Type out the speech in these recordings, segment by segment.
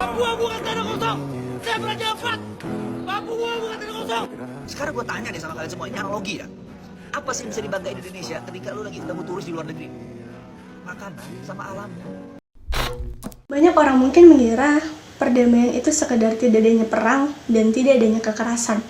Papua bukan tanah kosong. Saya Raja Ampat. Papua bukan tanah kosong. Sekarang gue tanya nih sama kalian semua, ini analogi ya. Apa sih yang bisa dibanggain Indonesia ketika lu lagi ketemu turis di luar negeri? Makanan sama alamnya. Banyak orang mungkin mengira perdamaian itu sekedar tidak adanya perang dan tidak adanya kekerasan.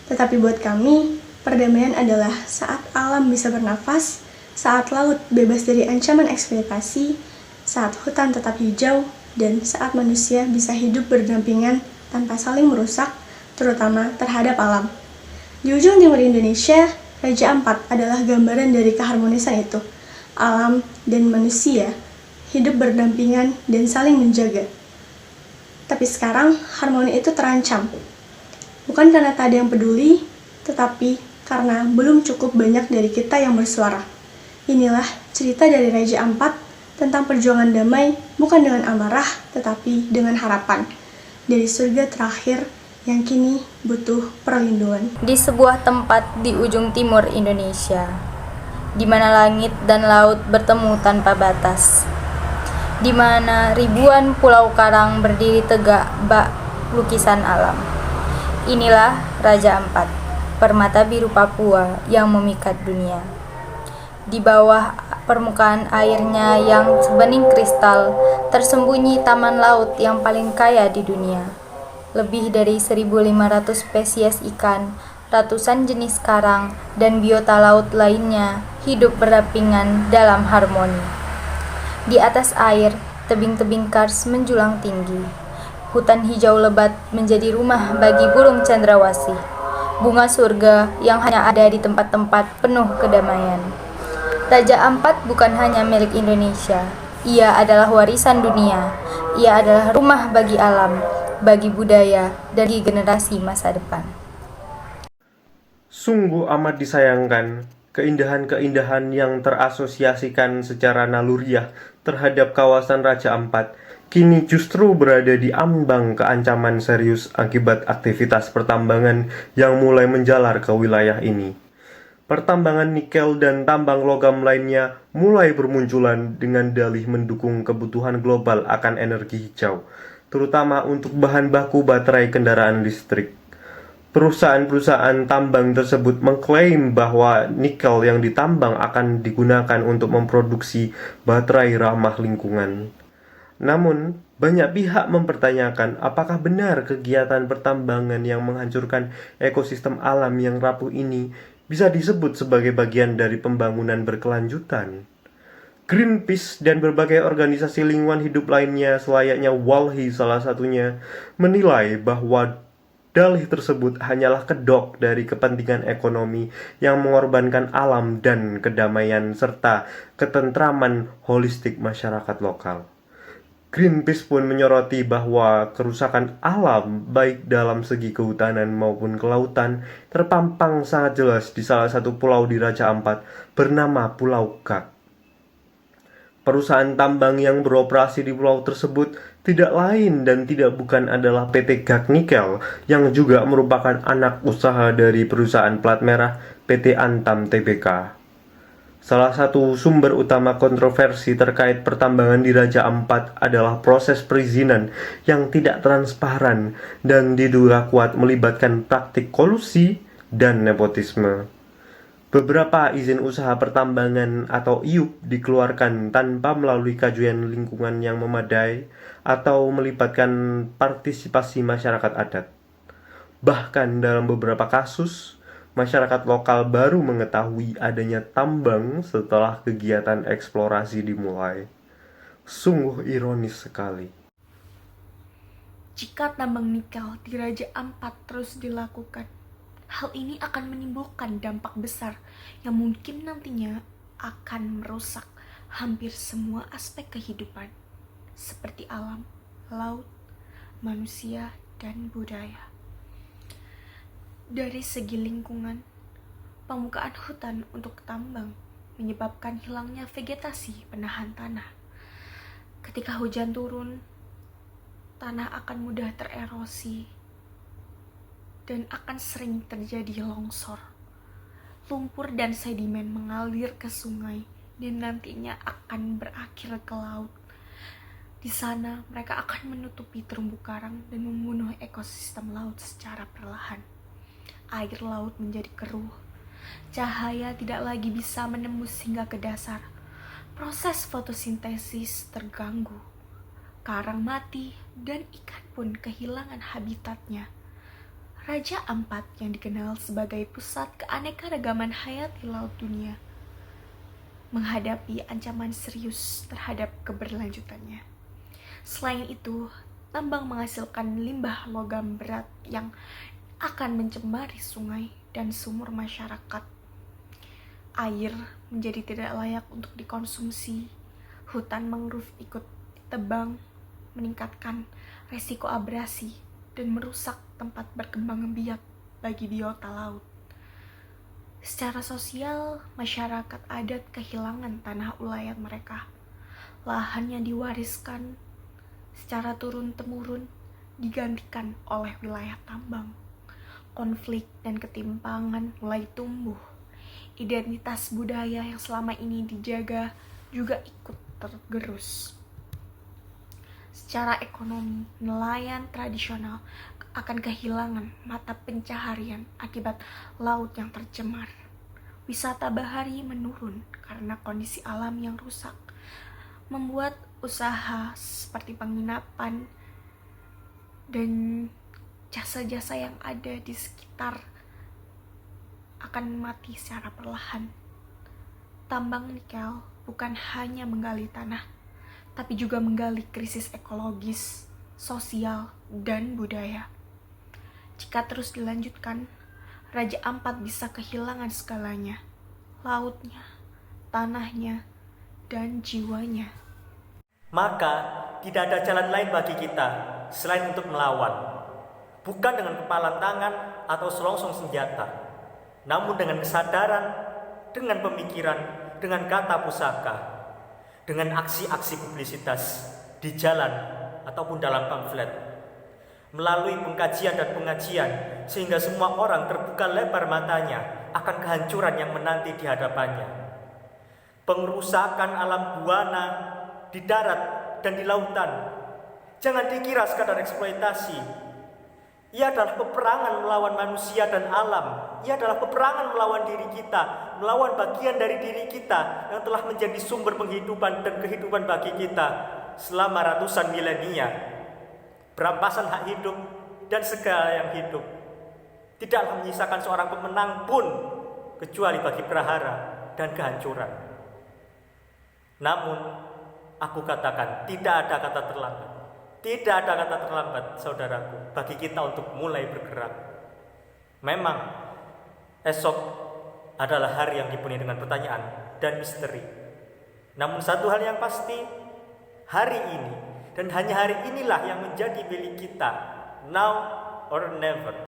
Tetapi buat kami, perdamaian adalah saat alam bisa bernafas, saat laut bebas dari ancaman eksploitasi, saat hutan tetap hijau, dan saat manusia bisa hidup berdampingan tanpa saling merusak, terutama terhadap alam. Di ujung timur Indonesia, Raja Ampat adalah gambaran dari keharmonisan itu. Alam dan manusia hidup berdampingan dan saling menjaga. Tapi sekarang harmoni itu terancam. Bukan karena tak ada yang peduli, tetapi karena belum cukup banyak dari kita yang bersuara. Inilah cerita dari Raja Ampat tentang perjuangan damai bukan dengan amarah, tetapi dengan harapan. Dari surga terakhir yang kini butuh perlindungan. Di sebuah tempat di ujung timur Indonesia, di mana langit dan laut bertemu tanpa batas, di mana ribuan pulau karang berdiri tegak bak lukisan alam. Inilah Raja Ampat, permata biru Papua yang memikat dunia. Di bawah permukaan airnya yang sebening kristal, tersembunyi taman laut yang paling kaya di dunia. Lebih dari 1.500 spesies ikan, ratusan jenis karang, dan biota laut lainnya hidup berdampingan dalam harmoni. Di atas air, tebing-tebing kars menjulang tinggi. Hutan hijau lebat menjadi rumah bagi burung cendrawasih. Bunga surga yang hanya ada di tempat-tempat penuh kedamaian. Raja Ampat bukan hanya milik Indonesia. Ia adalah warisan dunia. Ia adalah rumah bagi alam, bagi budaya, dan bagi generasi masa depan. Sungguh amat disayangkan keindahan-keindahan yang terasosiasikan secara naluriah terhadap kawasan Raja Ampat kini justru berada di ambang keancaman serius akibat aktivitas pertambangan yang mulai menjalar ke wilayah ini. Pertambangan nikel dan tambang logam lainnya mulai bermunculan dengan dalih mendukung kebutuhan global akan energi hijau, terutama untuk bahan baku baterai kendaraan listrik. Perusahaan-perusahaan tambang tersebut mengklaim bahwa nikel yang ditambang akan digunakan untuk memproduksi baterai ramah lingkungan. Namun, banyak pihak mempertanyakan apakah benar kegiatan pertambangan yang menghancurkan ekosistem alam yang rapuh ini bisa disebut sebagai bagian dari pembangunan berkelanjutan. Greenpeace dan berbagai organisasi lingkungan hidup lainnya, selayaknya WALHI salah satunya, menilai bahwa dalih tersebut hanyalah kedok dari kepentingan ekonomi yang mengorbankan alam dan kedamaian serta ketentraman holistik masyarakat lokal. Greenpeace pun menyoroti bahwa kerusakan alam baik dalam segi kehutanan maupun kelautan terpampang sangat jelas di salah satu pulau di Raja Ampat bernama Pulau Gak. Perusahaan tambang yang beroperasi di pulau tersebut tidak lain dan tidak bukan adalah PT Gak Nikel yang juga merupakan anak usaha dari perusahaan plat merah PT Antam Tbk. Salah satu sumber utama kontroversi terkait pertambangan di Raja Ampat adalah proses perizinan yang tidak transparan dan diduga kuat melibatkan praktik kolusi dan nepotisme. Beberapa izin usaha pertambangan atau IUP dikeluarkan tanpa melalui kajian lingkungan yang memadai atau melibatkan partisipasi masyarakat adat. Bahkan dalam beberapa kasus, masyarakat lokal baru mengetahui adanya tambang setelah kegiatan eksplorasi dimulai. Sungguh ironis sekali. Jika tambang nikel di Raja Ampat terus dilakukan, hal ini akan menimbulkan dampak besar yang mungkin nantinya akan merusak hampir semua aspek kehidupan, seperti alam, laut, manusia, dan budaya. Dari segi lingkungan, pembukaan hutan untuk tambang menyebabkan hilangnya vegetasi penahan tanah. Ketika hujan turun, tanah akan mudah tererosi dan akan sering terjadi longsor. Lumpur dan sedimen mengalir ke sungai dan nantinya akan berakhir ke laut. Di sana, mereka akan menutupi terumbu karang dan membunuh ekosistem laut secara perlahan. Air laut menjadi keruh. Cahaya tidak lagi bisa menembus hingga ke dasar. Proses fotosintesis terganggu. Karang mati dan ikan pun kehilangan habitatnya. Raja Ampat yang dikenal sebagai pusat keanekaragaman hayati laut dunia menghadapi ancaman serius terhadap keberlanjutannya. Selain itu, tambang menghasilkan limbah logam berat yang akan mencemari sungai dan sumur masyarakat. Air menjadi tidak layak untuk dikonsumsi. Hutan mangrove ikut ditebang, meningkatkan resiko abrasi dan merusak tempat berkembang biak bagi biota laut. Secara sosial, masyarakat adat kehilangan tanah ulayat mereka. Lahan yang diwariskan secara turun-temurun digantikan oleh wilayah tambang. Konflik dan ketimpangan mulai tumbuh. Identitas budaya yang selama ini dijaga juga ikut tergerus. Secara ekonomi, nelayan tradisional akan kehilangan mata pencaharian akibat laut yang tercemar. Wisata bahari menurun karena kondisi alam yang rusak, membuat usaha seperti penginapan dan jasa-jasa yang ada di sekitar akan mati secara perlahan. Tambang nikel bukan hanya menggali tanah, tapi juga menggali krisis ekologis, sosial, dan budaya. Jika terus dilanjutkan, Raja Ampat bisa kehilangan segalanya, lautnya, tanahnya, dan jiwanya. Maka tidak ada jalan lain bagi kita selain untuk melawan. Bukan dengan kepalan tangan atau selongsong senjata, namun dengan kesadaran, dengan pemikiran, dengan kata pusaka, dengan aksi-aksi publisitas di jalan ataupun dalam pamflet, melalui pengkajian dan pengajian, sehingga semua orang terbuka lebar matanya akan kehancuran yang menanti di hadapannya. Pengerusakan alam buana di darat dan di lautan jangan dikira sekadar eksploitasi. Ia adalah peperangan melawan manusia dan alam. Ia adalah peperangan melawan diri kita, melawan bagian dari diri kita yang telah menjadi sumber penghidupan dan kehidupan bagi kita selama ratusan milenia. Perampasan hak hidup dan segala yang hidup tidaklah menyisakan seorang pemenang pun kecuali bagi prahara dan kehancuran. Namun, aku katakan tidak ada kata terlambat. Tidak ada kata terlambat, saudaraku, bagi kita untuk mulai bergerak. Memang, esok adalah hari yang dipenuhi dengan pertanyaan dan misteri. Namun satu hal yang pasti, hari ini dan hanya hari inilah yang menjadi milik kita, now or never.